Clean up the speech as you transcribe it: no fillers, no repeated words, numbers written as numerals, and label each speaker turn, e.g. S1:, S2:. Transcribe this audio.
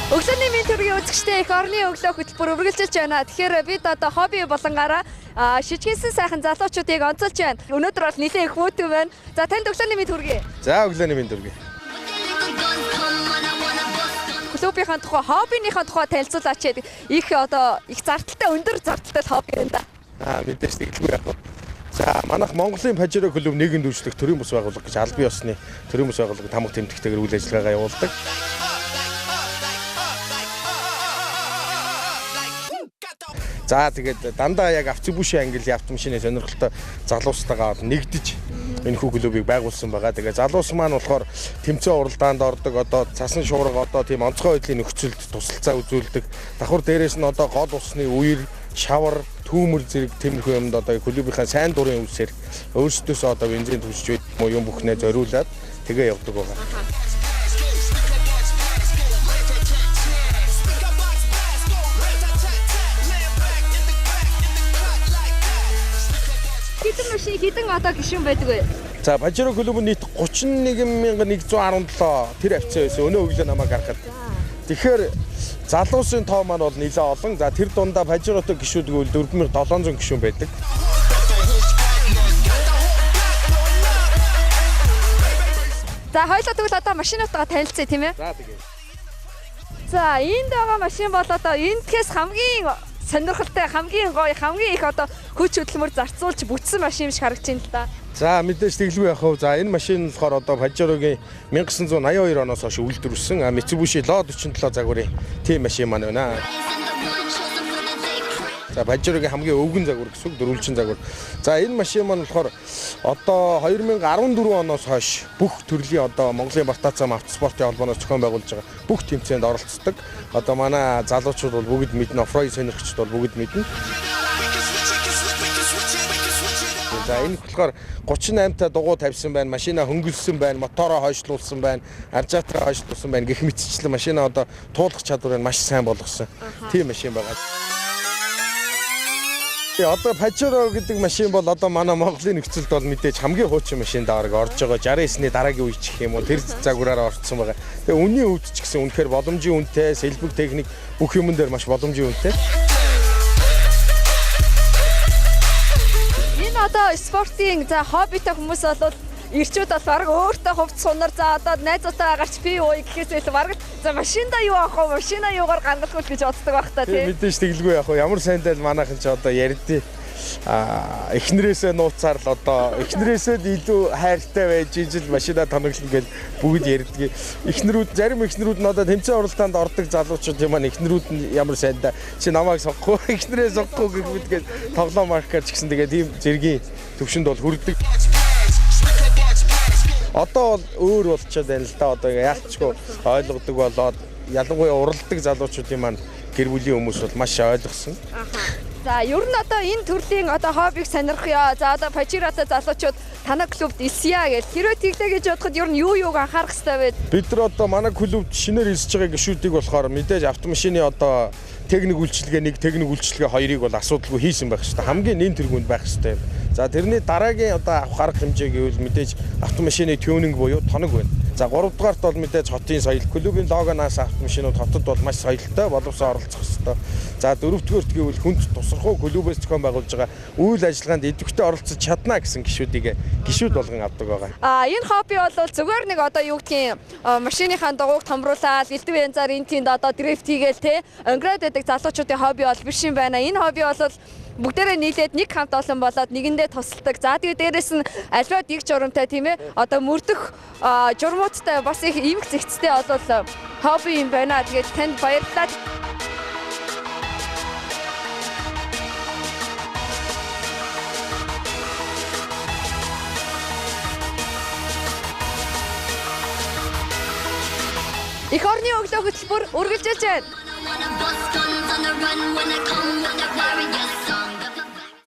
S1: Өглөөний мэнд төргийн үзэгчтэй их орны өглөө хөтөлбөр үргэлжилж байна. Тэгэхээр бид одоо хобби болонгаараа шижгэнсэн сайхан залуучуудыг онцолж байна. Өнөөдөр бол нэлээд их хүүтэн байна. За танд өглөөний мэнд хүргэе.
S2: За өглөөний мэнд хүргэе.
S1: Клубийнхаа тухай, хоббиныхаа тухай танилцуулаач. Их одоо их зардалтай, өндөр зардалтай хобби байна да.
S2: Мэдээж тэгэлгүй яг. За манайх Монголын Пажеро клуб нийгэм дүүрчлэх төрийн бус байгууллага гэж албан ёсны төрийн бус байгууллага тамга тэмдэгтэйгээр үйл ажиллагаа явуулдаг. За тэгээд дандаа яг автобусын англи автомашины сонирхолтой залуустайгаа нэгдэж энэ хүү клубыг байгуулсан байгаа. Тэгээд залуус маань болохоор тэмцээн уралдаанд ордог, одоо цасан шуурга, одоо тийм онцгой байдлын нөхцөлд тусалцаа үзүүлдэг. Давхар дээрээс нь одоо гол усны үер, шавар, түүмэр зэрэг тиймэрхүү юмд одоо клубийнхаа сайн дурын үсээр өөрсдөөсөө одоо бензин төлж байд юм бүхнээ зориулаад тэгээ явдаг байгаа.
S1: Хэдэн машин хэдэн одоо гишүүн байдаг вэ?
S2: За Пажеро клуб нийт 31117 тэр авцсан байсан. Өнөө өглөө намайг харахад. Тэгэхээр залуусын тоо маань бол нэлээд олон. За тэр дундаа Пажеротой гишүүд гэвэл 4700 гишүүн байдаг.
S1: За хоёулаа тэгвэл одоо машинуудаа танилцъя тийм ээ?
S2: За тэгээ.
S1: За энд байгаа машин бол одоо эндхээс хамгийн сонирхолтой, хамгийн гоё, хамгийн их одоо хүч хөдөлмөр зарцуулж бүтсэн машин шиг харагдаж байна л да. За
S2: мэдээж тэглгүй яах вэ? За энэ машин болохоор одоо Пажерогийн 1982 оноос хойш үйлдвэрлэсэн Mitsubishi Lo 47 загварын тийм машин маань байна. За Пажерогийн хамгийн өвгөн загвар гэсэн үг, дөрвөлжин загвар. За энэ машин маань болохоор одоо 2014 оноос хойш бүх төрлийн одоо Монголын Бартаацам автоспортын холбооноос зохион байгуулж байгаа бүх тэмцээнд оролцдог. Одоо манай залуучууд бол бүгд мэднэ, оффроуд сонирхчид бол бүгд мэднэ. За энэ болохоор 38 та дугуй тавьсан байна, машина хөнгөлсөн байна, мотороо хойшлуулсан байна, аржаатраа хойшлуулсан байна гэх мэтчлэн машина одоо туулах чадварыг маш сайн болгосон. Тийм машин байгаа. Одоо Pajero гэдэг машин бол одоо манай Монголын нөхцөлд бол мэдээж хамгийн хуучин машин даараг орж байгаа 69-ны дараагийн үеч гэх юм уу тэр загвараар орцсон байгаа. Тэгээ үнийн өвд ч гэсэн үнэхээр боломжийн үнэтэй, сэлбэг техник бүх юмн дээр маш боломжийн үнэтэй.
S1: Энэ одоо спортын за хоббитой хүмүүс бол ирчүүд бол баг өөртөө хувц сунар за одоо найзуудаа гарч би ууя гэхээсээ баг за машинда юу авах вэ? Машина юугаар гангалах вэ гэж боддог байх та тийм.
S2: Мэдээж тэгэлгүй яах вэ? Ямар сайнтай л манайхан ч одоо ярьдээ эхнэрээсээ нууцаар л одоо эхнэрээсээ илүү хайртай байж ижил машина тоноглоно гэж бүгд ярьдаг. Эхнэрүүд зарим эхнэрүүд нь одоо тэмцээн уралдаанд ордог залуучууд юм аа эхнэрүүд нь ямар сайнтай чи намайг сонгохгүй эхнэрээ сонгохгүй гэж тоглоом маркаар ч гэсэн тэгээ тийм зэргийн төвшөнд бол хүрдэг. Одоо бол өөр болчиход байна л да. Одоо яалтчгүй ойлгодог болоод ялангуяа уралдаг залуучуудын маань гэр бүлийн хүмүүс бол маш ойлгосон. За ер
S1: нь одоо энэ төрлийн одоо хоббиг сонирхъё. За одоо Пажеротой залуучууд танай клубт исья гэж хэрвээ тэглээ гэж бодоход ер нь юуг анхаарах хэрэгтэй вэ?
S2: Бид нар одоо манай клубт шинээр ирсэж байгаа гишүүдийг болохоор мэдээж автомашины одоо техник үйлчилгээ 1, техник үйлчилгээ 2-ыг бол асуудалгүй хийсэн байх шүү дээ. Хамгийн нэн тэргуунд байх шүү дээ. За тэрний дараагийн одоо авах арга хэмжээ гэвэл мэдээж автомашины тюнинг буюу тоног байна. За 3 дугаарт бол мэдээж хотын соёл. Клубын логоноос автомашинууд хотод бол маш соёлтой боловсрон оролцох ёстой. За 4-р гэвэл хүнд тусрахгүй клубээс зохион байгуулж байгаа үйл ажиллагаанд идэвхтэй оролцож чадна гэсэн гишүүд болгон авдаг байгаа.
S1: Энэ хобби бол зүгээр нэг одоо юу гэдгийг машиныхаа дугуйг томруулаад элдв янзаар энэ тийнд одоо дрифт хийгээл те онграад байдаг залуучуудын хобби бол биш юм байна. Энэ хобби бол бүгдээрээ нийлээд нэг хамт олон болоод нэгэндээ тусалдаг. За тэгээ дээрэс нь аливаа дэг журамтай тийм ээ. Одоо мөрдөх журмуудтай бас их имх зэгцтэй бол хобби юм байна. Тэгээд танд баярлалаа. Их орны өглөө хөтөлбөр үргэлжилж байна.